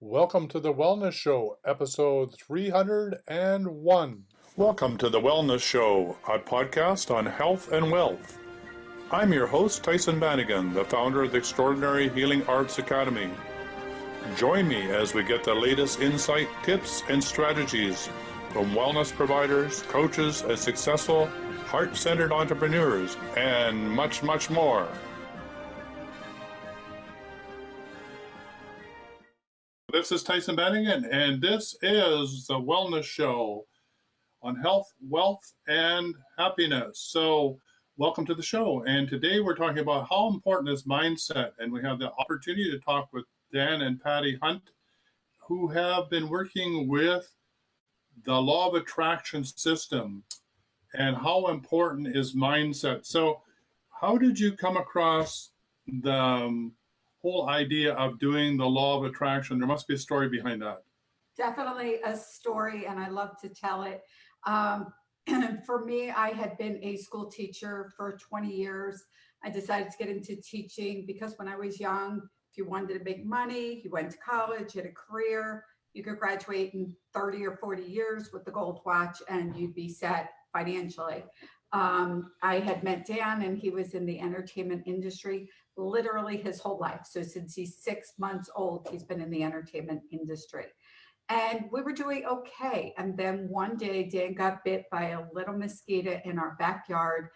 Welcome to the Wellness Show, episode 301. Welcome to the Wellness Show, a podcast on health and wealth. I'm your host, Tyhson Banighen, the founder of the Extraordinary Healing Arts Academy. Join me as we get the latest insight, tips, and strategies from wellness providers, coaches, and successful, heart-centered entrepreneurs, and much, much more. This is Tyhson Banighen, and this is the Wellness Show on health, wealth, and happiness. So, welcome to the show. And today we're talking about how important is mindset. And we have the opportunity to talk with Dan and Patti Hunt, who have been working with the law of attraction system and how important is mindset. So, how did you come across the whole idea of doing the law of attraction? There must be a story behind that. Definitely a story, and I love to tell it. For me, I had been a school teacher for 20 years. I decided to get into teaching because when I was young, if you wanted to make money, you went to college, you had a career, you could graduate in 30 or 40 years with the gold watch and you'd be set financially. I had met Dan, and he was in the entertainment industry literally his whole life. So since he's 6 months old, he's been in the entertainment industry. And we were doing okay. And then one day, Dan got bit by a little mosquito in our backyard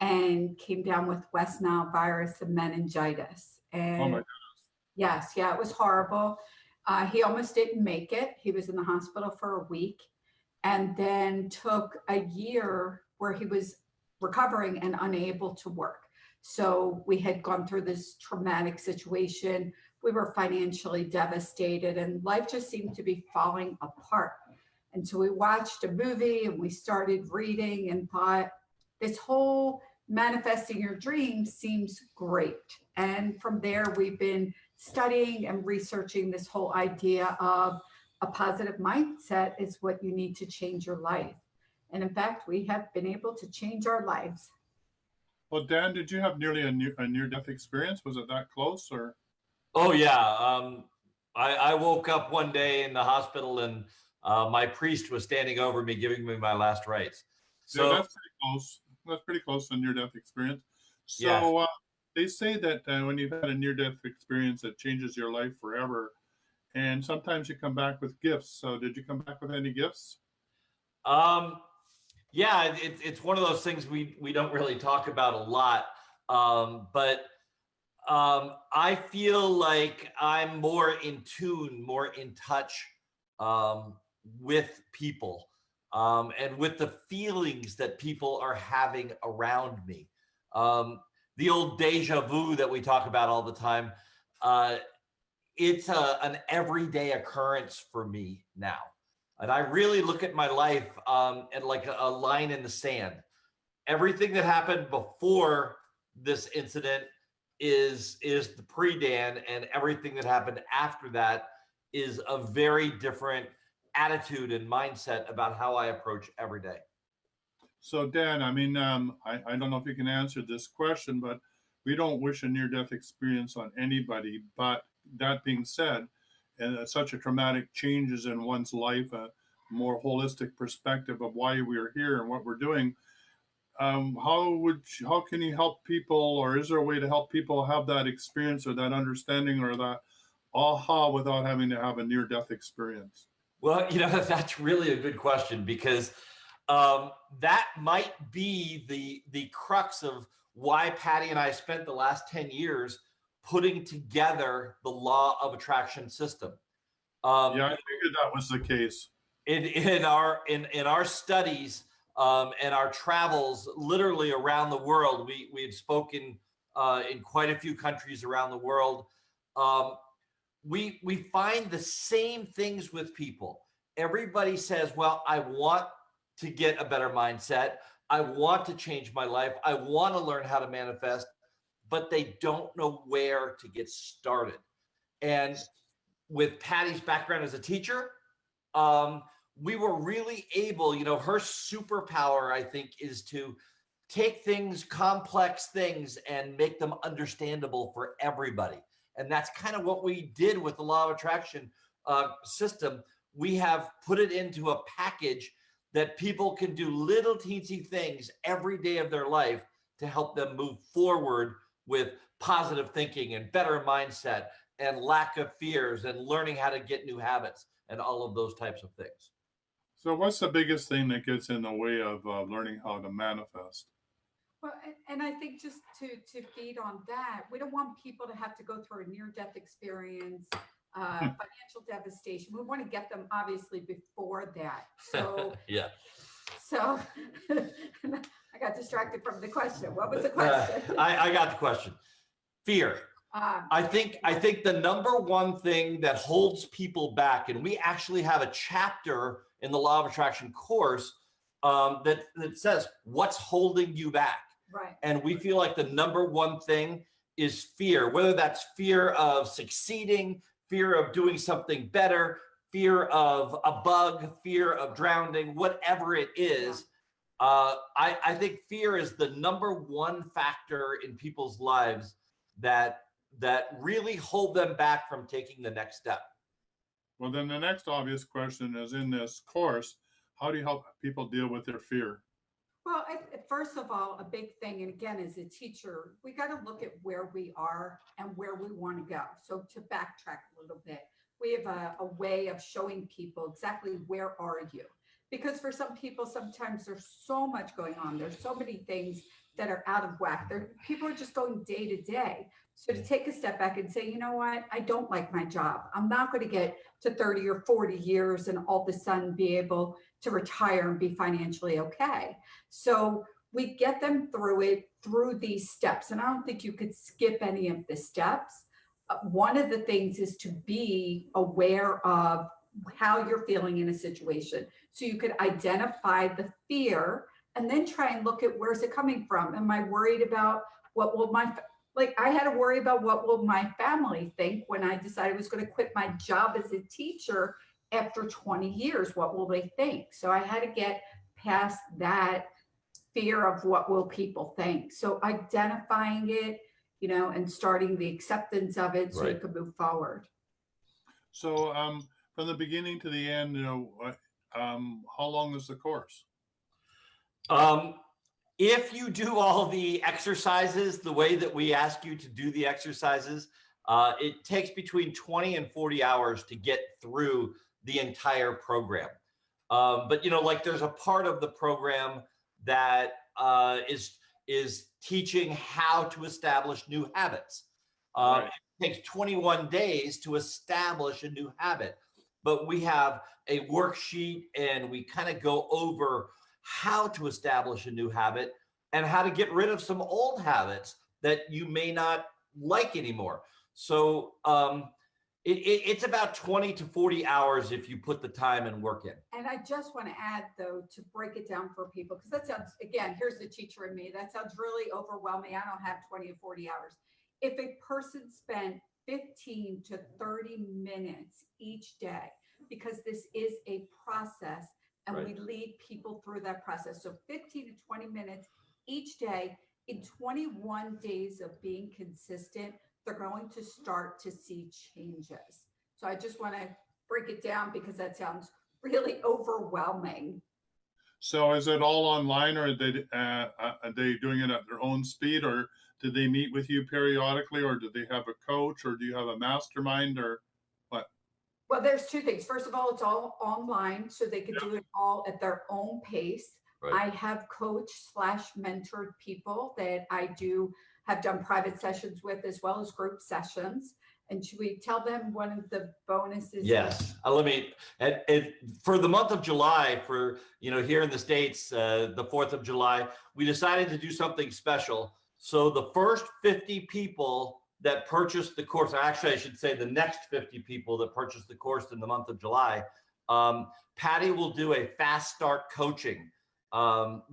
and came down with West Nile virus and meningitis. And Oh my goodness. yes, it was horrible. He almost didn't make it. He was in the hospital for a week and then took a year where he was recovering and unable to work. So we had gone through this traumatic situation. We were financially devastated and life just seemed to be falling apart. And so we watched a movie and we started reading and thought, this whole manifesting your dreams seems great. And from there, we've been studying and researching this whole idea of a positive mindset is what you need to change your life. And in fact, we have been able to change our lives. Well, Dan, did you have nearly a near-death experience? Was it that close, or? Oh yeah. I woke up one day in the hospital and my priest was standing over me, giving me my last rites. So Yeah, that's pretty close. That's pretty close to a near-death experience. So yeah. they say that when you've had a near-death experience, it changes your life forever. And sometimes you come back with gifts. So did you come back with any gifts? Yeah, it's one of those things we don't really talk about a lot. But I feel like I'm more in tune, more in touch with people and with the feelings that people are having around me. The old deja vu that we talk about all the time, it's an everyday occurrence for me now. And I really look at my life and like a line in the sand. Everything that happened before this incident is the pre-Dan, and everything that happened after that is a very different attitude and mindset about how I approach every day. So Dan, I mean, I don't know if you can answer this question, but we don't wish a near-death experience on anybody. But that being said, and such a traumatic changes in one's life, a more holistic perspective of why we are here and what we're doing. How can you help people, or is there a way to help people have that experience or that understanding or that aha without having to have a near-death experience? Well, that's really a good question, because that might be the crux of why Patti and I spent the last 10 years putting together the law of attraction system. Yeah, I figured that was the case. In our studies and our travels, literally around the world, we've spoken in quite a few countries around the world. We find the same things with people. Everybody says, "Well, I want to get a better mindset. I want to change my life. I want to learn how to manifest," but they don't know where to get started. And with Patti's background as a teacher, we were really able, her superpower, I think, is to take things, complex things, and make them understandable for everybody. And that's kind of what we did with the law of attraction. system, we have put it into a package that people can do little teensy things every day of their life to help them move forward with positive thinking and better mindset and lack of fears and learning how to get new habits and all of those types of things. So what's the biggest thing that gets in the way of learning how to manifest? Well, and I think just to feed on that, we don't want people to have to go through a near-death experience, financial devastation. We want to get them obviously before that. So yeah. So I got distracted from the question. What was the question? I got the question. Fear. I think the number one thing that holds people back, and we actually have a chapter in the Law of Attraction course that says what's holding you back. Right. And we feel like the number one thing is fear, whether that's fear of succeeding, fear of doing something better, fear of a bug, fear of drowning, whatever it is. Yeah. I think fear is the number one factor in people's lives that really hold them back from taking the next step. Well, then the next obvious question is, in this course, how do you help people deal with their fear? Well, first of all, a big thing, and again, as a teacher, we got to look at where we are and where we want to go. So to backtrack a little bit, we have a way of showing people exactly where are you. Because for some people, sometimes there's so much going on. There's so many things that are out of whack. People are just going day to day. So to take a step back and say, you know what, I don't like my job. I'm not going to get to 30 or 40 years and all of a sudden be able to retire and be financially okay. So we get them through these steps. And I don't think you could skip any of the steps. One of the things is to be aware of how you're feeling in a situation. So you could identify the fear and then try and look at where's it coming from. Am I worried about what will I had to worry about what will my family think when I decided I was going to quit my job as a teacher after 20 years. What will they think? So I had to get past that fear of what will people think. So identifying it, and starting the acceptance of it so you can move forward. So from the beginning to the end, how long is the course? If you do all the exercises the way that we ask you to do the exercises, it takes between 20 and 40 hours to get through the entire program. But there's a part of the program that is teaching how to establish new habits. Right. It takes 21 days to establish a new habit, but we have a worksheet and we kind of go over how to establish a new habit and how to get rid of some old habits that you may not like anymore. So it's about 20 to 40 hours if you put the time and work in. And I just want to add, though, to break it down for people, because that sounds, again, here's the teacher in me, that sounds really overwhelming. I don't have 20 or 40 hours. If a person spent 15 to 30 minutes each day, because this is a process, and we lead people through that process. So 15 to 20 minutes each day, in 21 days of being consistent, they're going to start to see changes. So I just want to break it down because that sounds really overwhelming. So is it all online, or are they doing it at their own speed, or do they meet with you periodically, or do they have a coach, or do you have a mastermind, or what? Well, there's two things. First of all, it's all online, so they can do it all at their own pace. Right. I have coach/mentored people that I have done private sessions with, as well as group sessions. And should we tell them one of the bonuses? Yes. Let me, for the month of July, for, here in the States, the 4th of July, we decided to do something special. So the first 50 people that purchased the course, actually, I should say the next 50 people that purchased the course in the month of July, Patty will do a fast start coaching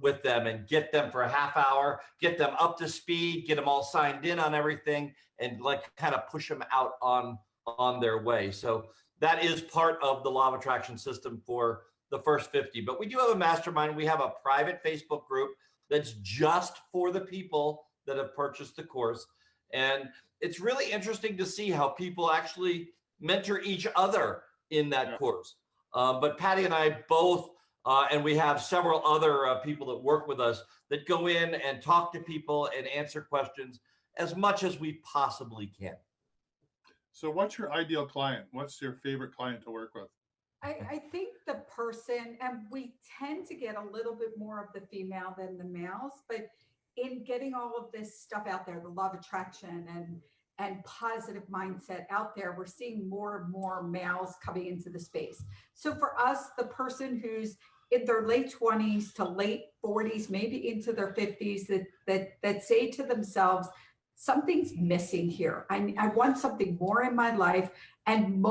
with them and get them for a half hour, get them up to speed, get them all signed in on everything, and kind of push them out on their way. So that is part of the Law of Attraction system for the first 50. But we do have a mastermind. We have a private Facebook group that's just for the people that have purchased the course. And it's really interesting to see how people actually mentor each other in that course. But Patty and I both, and we have several other people that work with us that go in and talk to people and answer questions as much as we possibly can. So what's your ideal client? What's your favorite client to work with? I think the person, and we tend to get a little bit more of the female than the males, but in getting all of this stuff out there, the law of attraction and positive mindset out there, we're seeing more and more males coming into the space. So for us, the person who's in their late 20s to late 40s, maybe into their 50s, that say to themselves, something's missing here. I want something more in my life. And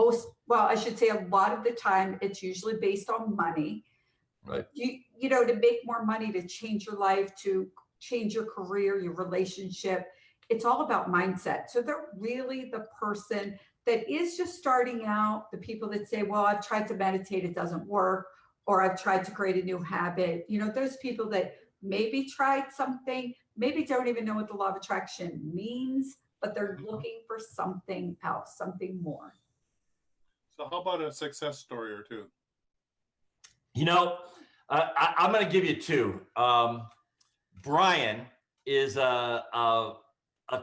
I should say a lot of the time, it's usually based on money. Right. You know, to make more money, to change your life, to change your career, your relationship. It's all about mindset. So they're really the person that is just starting out, the people that say, well, I've tried to meditate, it doesn't work, or I've tried to create a new habit. You know, those people that maybe tried something, maybe don't even know what the law of attraction means, but they're looking for something else, something more. So how about a success story or two? You know, I'm going to give you two. Brian is a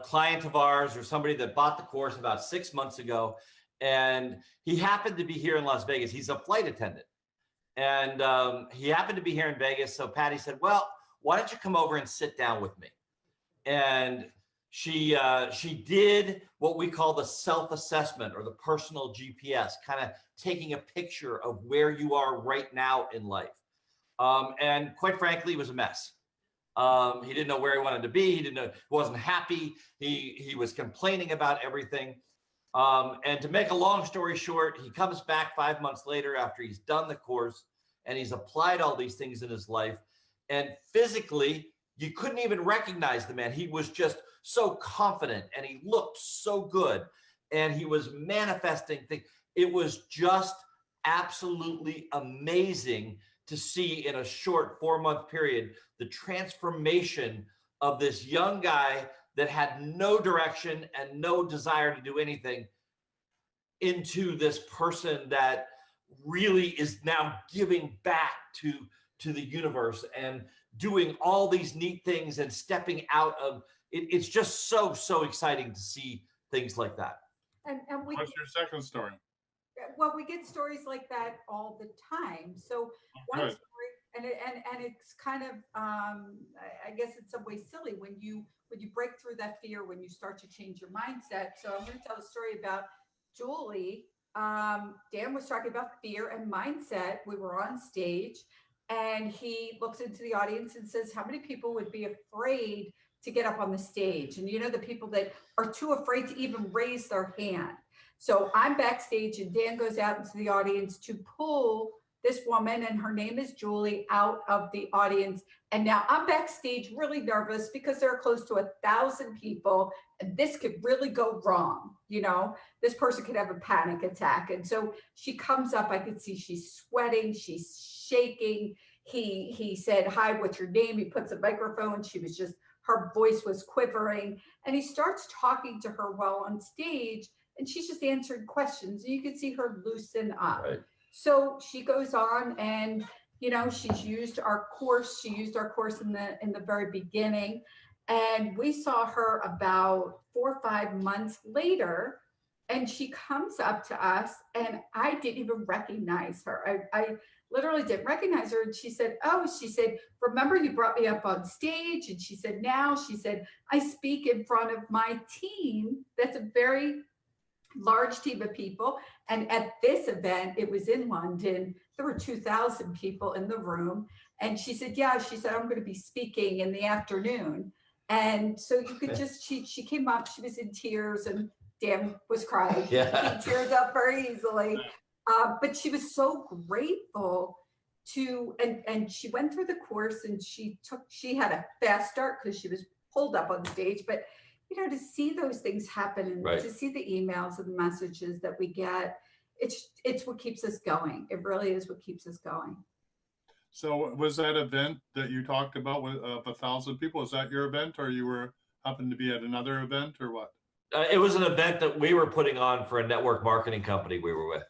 client of ours, or somebody that bought the course about 6 months ago, and he happened to be here in Las Vegas. He's a flight attendant, and he happened to be here in Vegas. So Patty said, well, why don't you come over and sit down with me? And she did what we call the self-assessment, or the personal GPS, kind of taking a picture of where you are right now in life. And quite frankly, it was a mess. He didn't know where he wanted to be. He didn't know, he wasn't happy. He was complaining about everything. And to make a long story short, he comes back 5 months later after he's done the course, and he's applied all these things in his life. And physically, you couldn't even recognize the man. He was just so confident, and he looked so good, and he was manifesting things. It was just absolutely amazing to see in a short 4-month period the transformation of this young guy that had no direction and no desire to do anything into this person that really is now giving back to the universe and doing all these neat things and stepping out of it. It's just so exciting to see things like that. And what's your second story? Well, we get stories like that all the time. So one story, and it's kind of, I guess in some ways silly when you break through that fear, when you start to change your mindset. So I'm going to tell a story about Julie. Dan was talking about fear and mindset. We were on stage, and he looks into the audience and says, how many people would be afraid to get up on the stage? And you know, the people that are too afraid to even raise their hand. So I'm backstage, and Dan goes out into the audience to pull this woman, and her name is Julie, out of the audience. And now I'm backstage really nervous because there are close to 1,000 people, and this could really go wrong. You know, this person could have a panic attack. And so she comes up, I could see she's sweating, she's shaking. He said, hi, what's your name? He puts a microphone. She was just, her voice was quivering, and he starts talking to her while on stage, and she's just answered questions. And you can see her loosen up. Right. So she goes on, and you know, she's used our course. She used our course in the very beginning, and we saw her about 4 or 5 months later, and she comes up to us, and I didn't even recognize her. I literally didn't recognize her. And she said, oh, she said, remember you brought me up on stage? And she said, now, she said, I speak in front of my team. That's a very large team of people. And at this event, it was in London, there were 2,000 people in the room. And she said, yeah, she said, I'm going to be speaking in the afternoon. And so you could just, she came up, she was in tears, and Dan was crying. Yeah. He tears up very easily. But she was so grateful to, and she went through the course, and she had a fast start because she was pulled up on stage. But you know, to see those things happen, and right. to see the emails and the messages that we get, it's what keeps us going. It really is what keeps us going. So was that event that you talked about with 1,000 people, is that your event, or you happened to be at another event, or what? It was an event that we were putting on for a network marketing company we were with.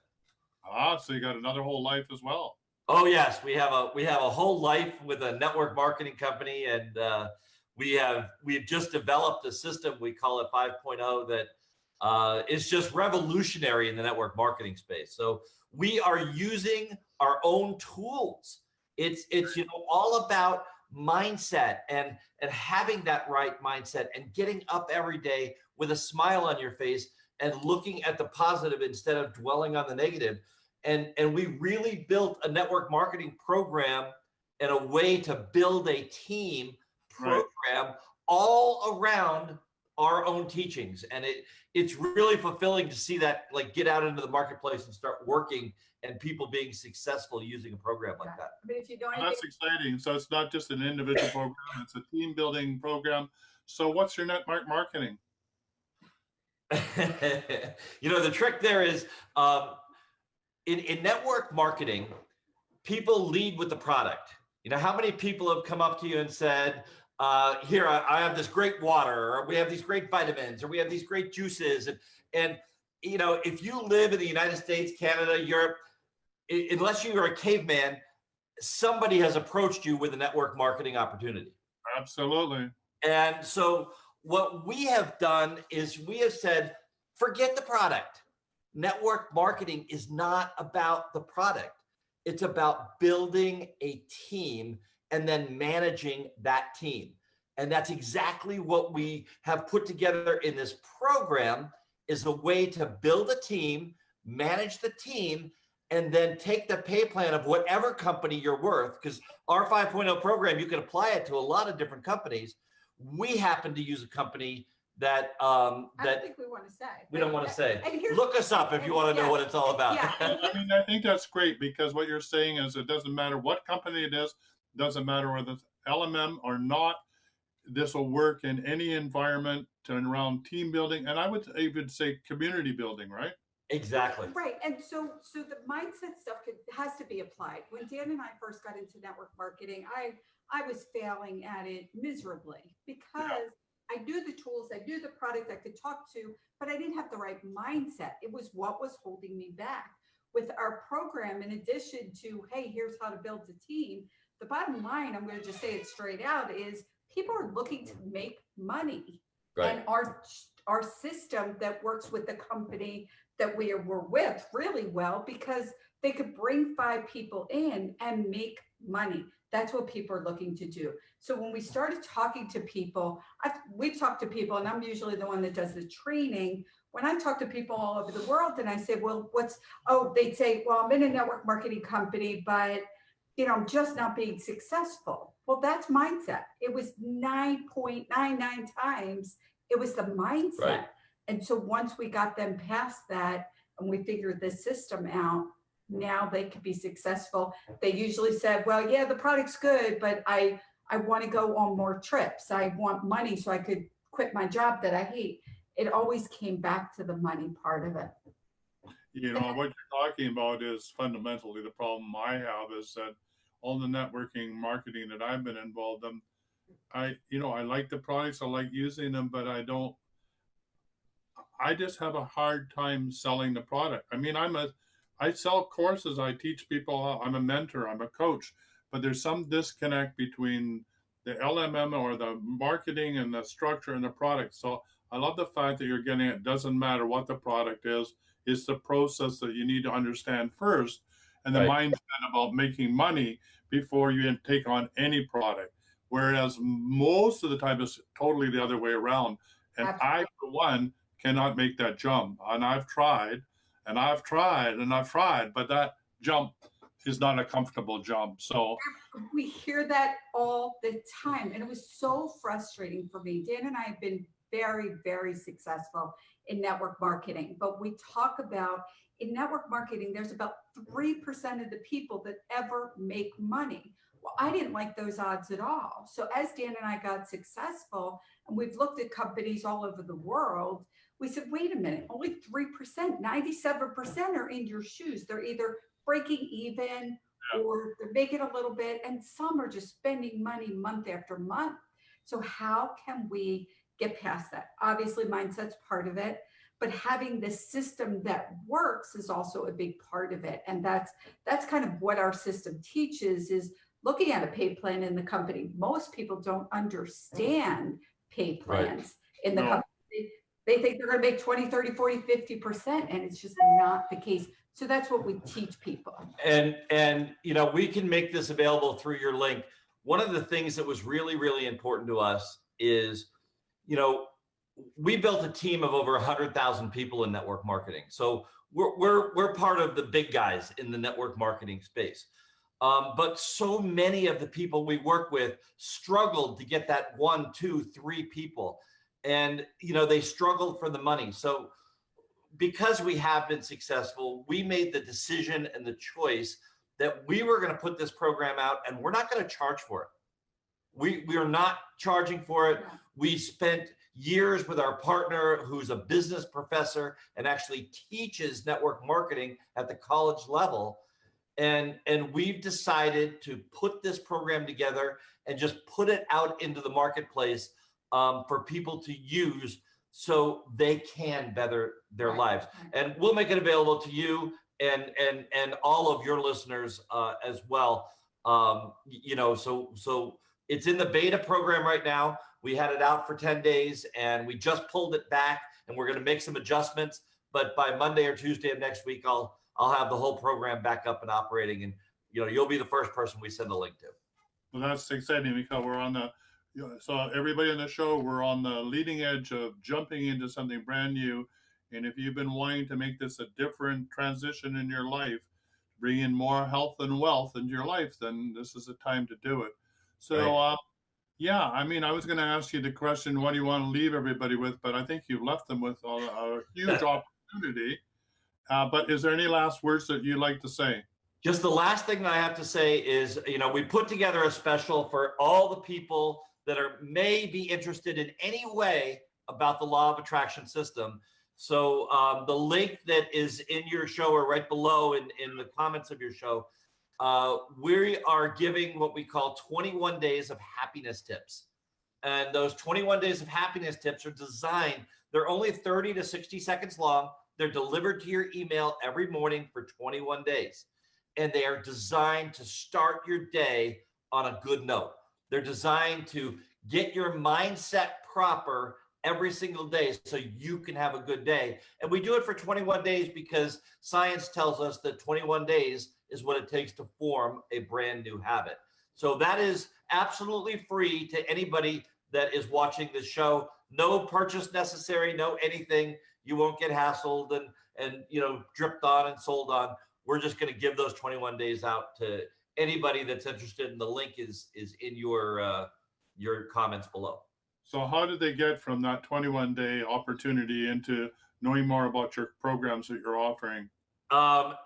Ah, so you got another whole life as well. Oh yes, we have a whole life with a network marketing company, and we've just developed a system, we call it 5.0, that is just revolutionary in the network marketing space. So we are using our own tools. It's all about mindset and having that right mindset and getting up every day with a smile on your face and looking at the positive instead of dwelling on the negative. And we really built a network marketing program and a way to build a team program Right. all around our own teachings. And it's really fulfilling to see that, like, get out into the marketplace and start working and people being successful using a program like that. I mean, if you know Well, anything, that's exciting. So it's not just an individual program, it's a team building program. So what's your network marketing? The trick there is, in network marketing, people lead with the product. How many people have come up to you and said, here, I have this great water, or we have these great vitamins, or we have these great juices. And if you live in the United States, Canada, Europe, unless you are a caveman, somebody has approached you with a network marketing opportunity. Absolutely. And so what we have done is we have said, forget the product. Network marketing is not about the product. It's about building a team and then managing that team. And that's exactly what we have put together in this program, is a way to build a team, manage the team, and then take the pay plan of whatever company you're worth. Because our 5.0 program, you can apply it to a lot of different companies. We happen to use a company that I don't think we want to say. we don't want to say. And here's, Look us up if you want to know what it's all about. Yeah. I mean, I think that's great, because what you're saying is it doesn't matter what company it is, doesn't matter whether it's LMM or not. This will work in any environment and around team building, and I would even say community building, right? Exactly. Right. And so the mindset stuff has to be applied. When Dan and I first got into network marketing, I was failing at it miserably because I knew the tools, I knew the product I could talk to, but I didn't have the right mindset. It was what was holding me back. With our program, in addition to, hey, here's how to build a team, the bottom line, I'm going to just say it straight out, is people are looking to make money. Right. And our system that works with the company that we were with really well, because they could bring 5 people in and make money. That's what people are looking to do. So when we started talking to people, we've talked to people, and I'm usually the one that does the training. When I talk to people all over the world and I say, well, they'd say, well, I'm in a network marketing company, but I'm just not being successful. Well, that's mindset. It was 9.99 times. It was the mindset. Right. And so once we got them past that and we figured the system out, now they could be successful. They usually said, well, yeah, the product's good, but I want to go on more trips. I want money so I could quit my job that I hate. It always came back to the money part of it. What you're talking about is fundamentally the problem I have, is that all the networking marketing that I've been involved in, I like the products, I like using them, but I just have a hard time selling the product. I mean, I sell courses, I teach people, I'm a mentor, I'm a coach, but there's some disconnect between the LMM or the marketing and the structure and the product. So I love the fact that you're getting it doesn't matter what the product is, it's the process that you need to understand first, and the Right. mindset about making money before you take on any product. Whereas most of the time it's totally the other way around. And I, for one, cannot make that jump. And I've tried and I've tried and I've tried, but that jump is not a comfortable jump. So we hear that all the time. And it was so frustrating for me. Dan and I have been very, very successful in network marketing, but we talk about in network marketing, there's about 3% of the people that ever make money. Well, I didn't like those odds at all. So as Dan and I got successful, and we've looked at companies all over the world, we said, wait a minute, only 3%, 97% are in your shoes. They're either breaking even or they're making a little bit, and some are just spending money month after month. So how can we get past that? Obviously, mindset's part of it. but having the system that works is also a big part of it. And that's kind of what our system teaches, is looking at a pay plan in the company. Most people don't understand pay plans in the company. They think they're going to make 20, 30, 40, 50%, and it's just not the case. So that's what we teach people. And you know, we can make this available through your link. One of the things that was really, really important to us is, you know, we built a team of over 100,000 people in network marketing. So we're part of the big guys in the network marketing space. But so many of the people we work with struggled to get that 1, 2, 3 people. And, you know, they struggled for the money. So because we have been successful, we made the decision and the choice that we were going to put this program out, and we're not going to charge for it. We are not charging for it. We spent years with our partner, who's a business professor and actually teaches network marketing at the college level. And we've decided to put this program together and just put it out into the marketplace for people to use so they can better their lives. And we'll make it available to you and all of your listeners as well. You know, so it's in the beta program right now. We had it out for 10 days and we just pulled it back, and we're going to make some adjustments. But by Monday or Tuesday of next week, I'll have the whole program back up and operating, and you know, you'll be the first person we send the link to. Well, that's exciting because we're on the, so everybody on the show, we're on the leading edge of jumping into something brand new. And if you've been wanting to make this a different transition in your life, bring in more health and wealth into your life, then this is the time to do it. So, yeah, I mean, I was going to ask you the question, what do you want to leave everybody with? But I think you've left them with a huge opportunity. But is there any last words that you'd like to say? Just the last thing that I have to say is, you know, we put together a special for all the people that may be interested in any way about the law of attraction system. So the link that is in your show or right below in the comments of your show, we are giving what we call 21 days of happiness tips. And those 21 days of happiness tips are designed, they're only 30 to 60 seconds long. They're delivered to your email every morning for 21 days. And they are designed to start your day on a good note. They're designed to get your mindset proper every single day so you can have a good day. And we do it for 21 days because science tells us that 21 days is what it takes to form a brand new habit. So that is absolutely free to anybody that is watching this show. No purchase necessary, no anything. You won't get hassled and you know, dripped on and sold on. We're just going to give those 21 days out to anybody that's interested, and the link is in your comments below. So how did they get from that 21-day opportunity into knowing more about your programs that you're offering?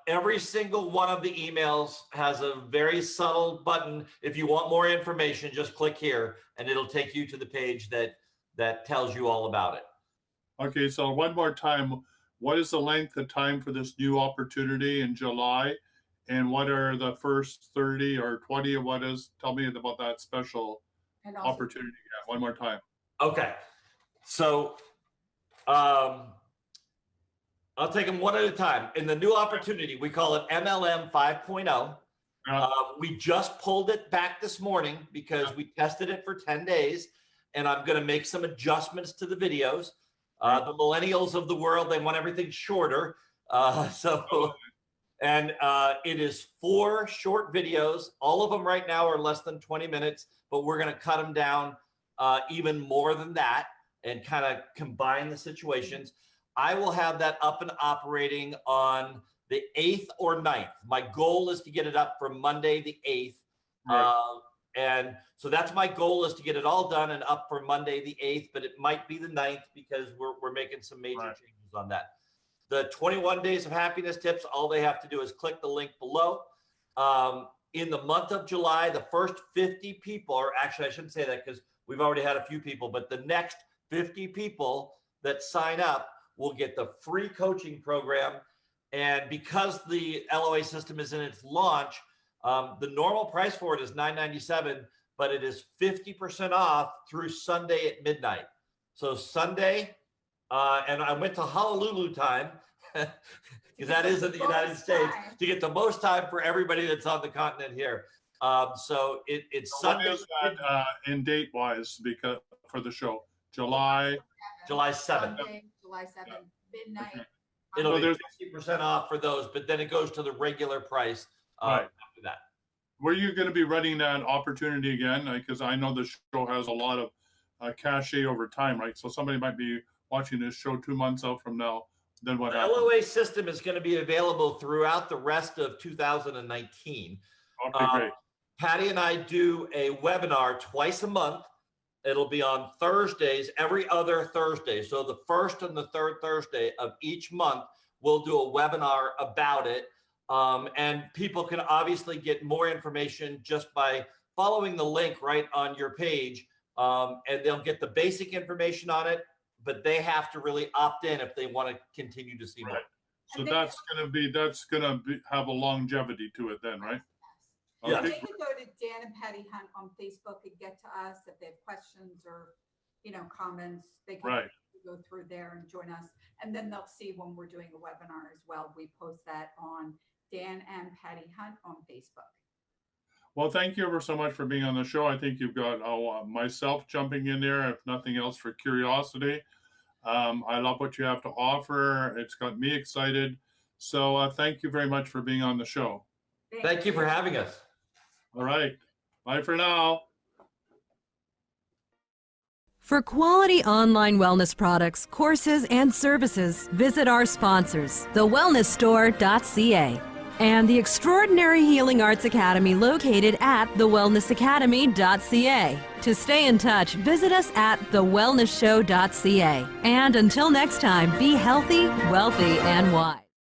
Every single one of the emails has a very subtle button. If you want more information, just click here and it'll take you to the page that tells you all about it. Okay, so one more time, what is the length of time for this new opportunity in July? And what are the first 30 or 20 or what is, tell me about that special opportunity. Yeah, one more time. Okay, so I'll take them one at a time. In the new opportunity, we call it MLM 5.0. We just pulled it back this morning because we tested it for 10 days, and I'm going to make some adjustments to the videos. The millennials of the world, they want everything shorter. And it is 4 short videos. All of them right now are less than 20 minutes, but we're going to cut them down even more than that and kind of combine the situations. I will have that up and operating on the 8th or 9th. My goal is to get it up for Monday, the 8th. Right. And so that's my goal, is to get it all done and up for Monday, the 8th, but it might be the 9th because we're making some major changes on that. The 21 days of happiness tips, all they have to do is click the link below. In the month of July, the first 50 people, or actually I shouldn't say that because we've already had a few people, but the next 50 people that sign up will get the free coaching program. And because the LOA system is in its launch, the normal price for it is $9.97, but it is 50% off through Sunday at midnight. So Sunday And I went to Honolulu time because that is in the United States to get the most time for everybody that's on the continent here. So it's So Sunday. what is that in date wise because for the show? July 7th. Sunday, July 7th, midnight. Okay. It'll So be 50% off for those, but then it goes to the regular price Right. after that. Were you going to be running that opportunity again? Because I know the show has a lot of cachet over time, right? So somebody might be watching this show 2 months out from now. Then what The happens? LOA system is going to be available throughout the rest of 2019. Okay, great. Patty and I do a webinar twice a month. It'll be on Thursdays, every other Thursday. So the first and the third Thursday of each month, we'll do a webinar about it. And people can obviously get more information just by following the link right on your page. And they'll get the basic information on it, but they have to really opt in if they want to continue to see more. Right. So that's going to have a longevity to it then, right? Yeah. And they can go to Dan and Patti Hunt on Facebook and get to us if they have questions or, comments. They can go through there and join us. And then they'll see when we're doing a webinar as well. We post that on Dan and Patti Hunt on Facebook. Well, thank you ever so much for being on the show. I think you've got myself jumping in there, if nothing else, for curiosity. I love what you have to offer. It's got me excited. So thank you very much for being on the show. Thank you for having us. All right. Bye for now. For quality online wellness products, courses, and services, visit our sponsors, thewellnessstore.ca and the Extraordinary Healing Arts Academy located at thewellnessacademy.ca. To stay in touch, visit us at thewellnessshow.ca. And until next time, be healthy, wealthy, and wise.